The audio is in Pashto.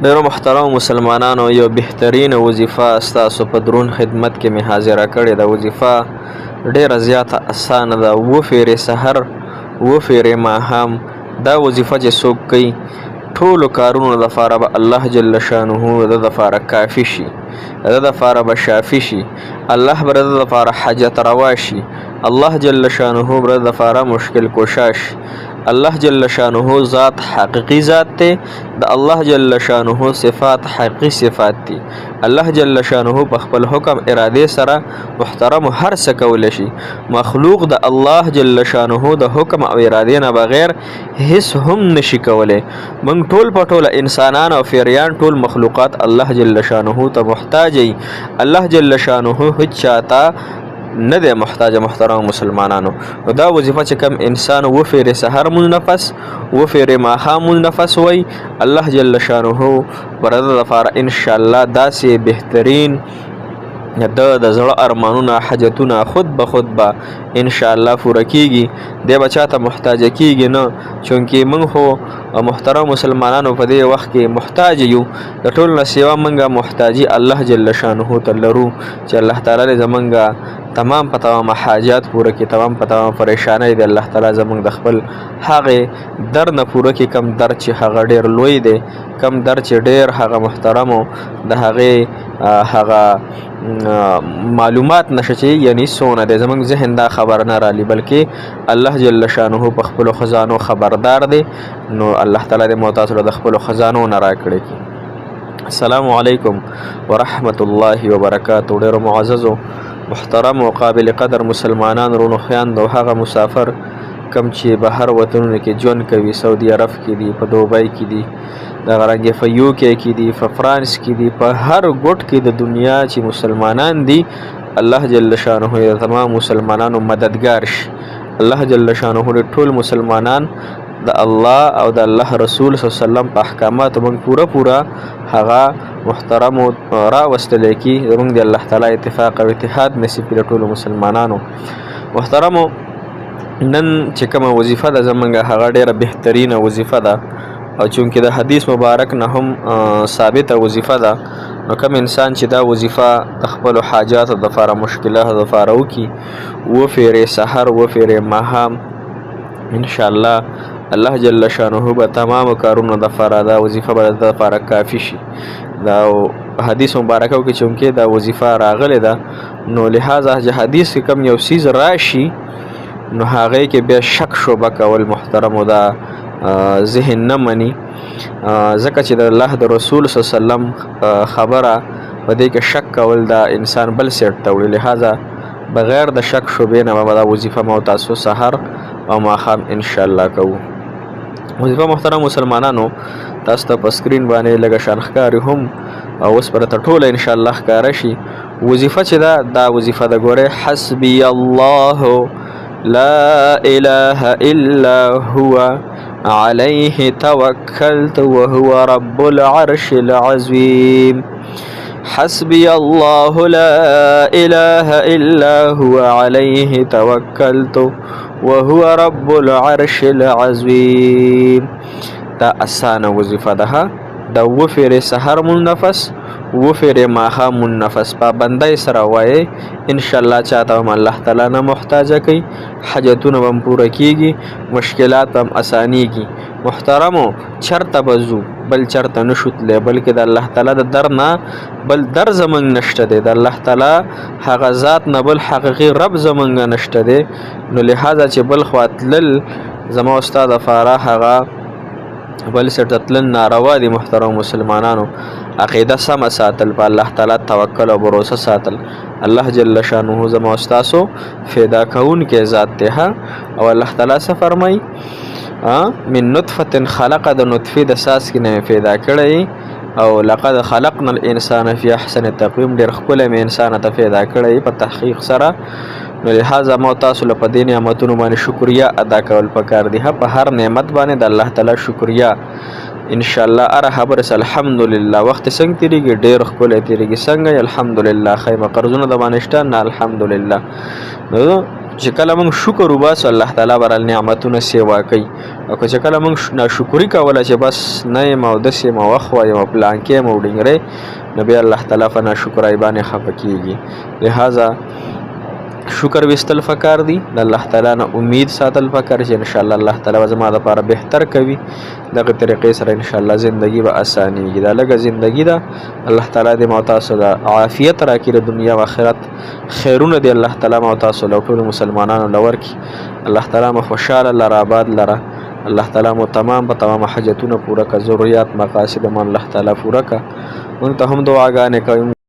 ډیرو محترم مسلمانانو، یو بهترین وظیفه ستاسو په درون خدمت کې می حاضره کړې ده. وظیفه ډیره زیاته اسانه ده. 7 فیرې سحر 7 فیرې ماښام. دا وظیفه چې څوک کوي ټولو کارونو لپاره به الله جل شانه د لپاره کافی شي، د لپاره به شافي شي، الله به د لپاره حاجت روا شي، الله جل شانه به د لپاره مشکل کشا شي. الله جل شانه ذات حقیقی ذات ته، د الله جل شانه صفات حقیقی صفات دي. الله جل شانه په خپل حکم اراده سره محترم هر څه کول شي. مخلوق د الله جل شانه د حکم او اراده نه بغیر هیڅ هم نشي کولای. موږ ټول په ټوله انسانان او فیریان ټول مخلوقات الله جل شانه ته محتاج دي. الله جل شانه هیڅ چاته نه دی محتاج. محترم مسلمانانو، دا وظیفه چې کم انسان 7 فیرې سحر مون نفس 7 فیرې ماښام مون نفس وای، الله جل شانه ورته لپاره ان شاء الله داسې بهترین د زړه ارمانونه حاجتونه خود به خود به ان شاء الله پوره کیږي. دی به چاته محتاج کیږي نه، چونکې موږ خو محترم مسلمانانو په دې وخت کې محتاج یو. د ټول نه سیوا موږ محتاجي الله جل شانه ته لرو چې الله تعالی زمونږ تمام په تمام حاجات پوره کړي، تمام په تمام پریشانۍ دی الله تعالی زمونږ د خپل هغه در نه پوره کړي، کم در چې هغه ډیر لوی دی، کم در چې ډیر هغه محترمو د هغه معلومات نشه چې یعنی سونه دی زمونږ ذهن دا خبر نه رالی، بلکې الله جل شانه په خپل خزانو خبردار دی. نو الله تعالی دې موږ تاسو له خپل خزانو نه راکړي. السلام علیکم ورحمت الله وبرکاته. ډیر معززو محترم او قابل قدر مسلمانان رونو خیاند او هغه مسافر کم چې بهر وطنونو کې ژوند کوي، سعودي عرب کې دي، په دوبۍ کې دي، د غرنګ په UK کې دي، په فرانس کې دي، په هر ګوټ کې د دنیا چې مسلمانان دي، الله جل شانه د تمام مسلمانانو مددگار شي. الله جل شانه د ټول مسلمانان د الله او د الله رسول صلی الله علیه وسلم په احکامات باندې پورا هغه محترم را وستل کی. زموږ د الله تعالی اتفاق او اتحاد نصیب کړي ټول مسلمانانو. محترمو، نن چې کومه وظیفه ده زمونږ هغه ډیره بهترینه وظیفه ده، او چونکې د حدیث مبارک نه هم ثابته وظیفه ده، نو کوم انسان چې دا وظیفه د خپل حاجات د لپاره مشکلات د لپاره وکي 7 فیرې سحر 7 فیرې ماښام، ان شاء الله الله جل شانه به تمام کارونه د لپاره دا وظیفه به د لپاره کافی شي. دا حدیث مبارکو کې چونکې دا وظیفه راغله ده، نو لہذا چې حدیث کې کم یو سیز راشي نو هغه کې بیا شک شوبه کول محترم دا ذهن نه مني، ځکه چې د الله د رسول صلی الله علیه وسلم خبره په دې کې شک کول دا انسان بل سیټ ته وړي. لہذا بغیر د شک شوبې نه به دا وظیفه مو تاسو سحر او ماښام ان شاء الله کوو. وظیفه محترم مسلمانانو تاسو ته په سکرین باندې لږه شان ښکاري هم او اوس پر ته ټوله ان شاء الله ښکاره شي. وظیفه چې دا وظیفه د ګوره حسبی الله لا اله الا هو عليه توكلت وهو رب العرش العظيم. حسبي الله لا اله الا هو عليه توكلت وهو رب العرش العظيم. دا اسانه وظیفه ده. دا 7 فیرې سحر مون نفس 7 فیرې ماښام مون نفس پابندۍ سره وایي، ان شاء الله چاته هم الله تعالی نه محتاج کوي، حاجتونه هم پوره کیږي، مشکلات هم اسانیږي. محترمو، چرته بزو بل چرته نشو تللی، بلکې د الله تعالی د در نه بل در زمونږ نشته دی، د الله تعالی هغه ذات نه بل حقیقي رب زمونږ نشته دی. نو لہذا چې بل خوا تلل زما استاد لپاره هغه بل سر تلل ناروا دي. محترم مسلمانانو، عقیده سم ساتل، په الله تعالی توکل او باور ساتل. الله جل شانه زما استاسو فدا کون کې ذات ته، او الله تعالی څه فرمای من نطفه خلق، د نطفه د ساس کې نه پیدا کړی، او لقد خلقنا الانسان فی احسن تقویم، ډیر ښکلی مې انسان ته پیدا کړی په تحقیق سره. نو لہذا مو تاسو له په دې نعمتونو باندې شکریا ادا کول پکار دی. په هر نعمت باندې د الله تعالی شکریا ان شاء الله اره خبر الحمدلله. وخت څنګه تیریږي؟ ډیر ښکلی تیریږي. څنګه؟ الحمدلله. خیمه قرضونه د باندې شته نه؟ الحمدلله. نو چې کله موږ شکر وباسو الله تعالی برال نعمتونه سیوا کوي او چې کله موږ ناشکري کوله چې بس نه یم او داسې یم او وخت وایم او پلان کې یم او ډینګری نو بیا الله تعالی په ناشکرۍ باندې خفه کېږي. لهذا شکر وستل فکار دی د الله تعالی نه امید ساتل فکر چې ان شاء الله الله تعالی زما لپاره بهتر کوي. دغه طریقې سره ان شاء الله زندگی به اسانيږي. دا لږه زندگی ده الله تعالی دې مو تاسو د عافیت راکړي د دنیا او آخرت خیرونه دې الله تعالی مو تاسو له ټول مسلمانانو لور کی. الله تعالی مو خوشاله لره آباد لره. الله تعالی مو تمام حاجتونه پوره کا ضرورت مقاصد مو الله تعالی پوره کا. مونږ ته هم دعاګانې کوي.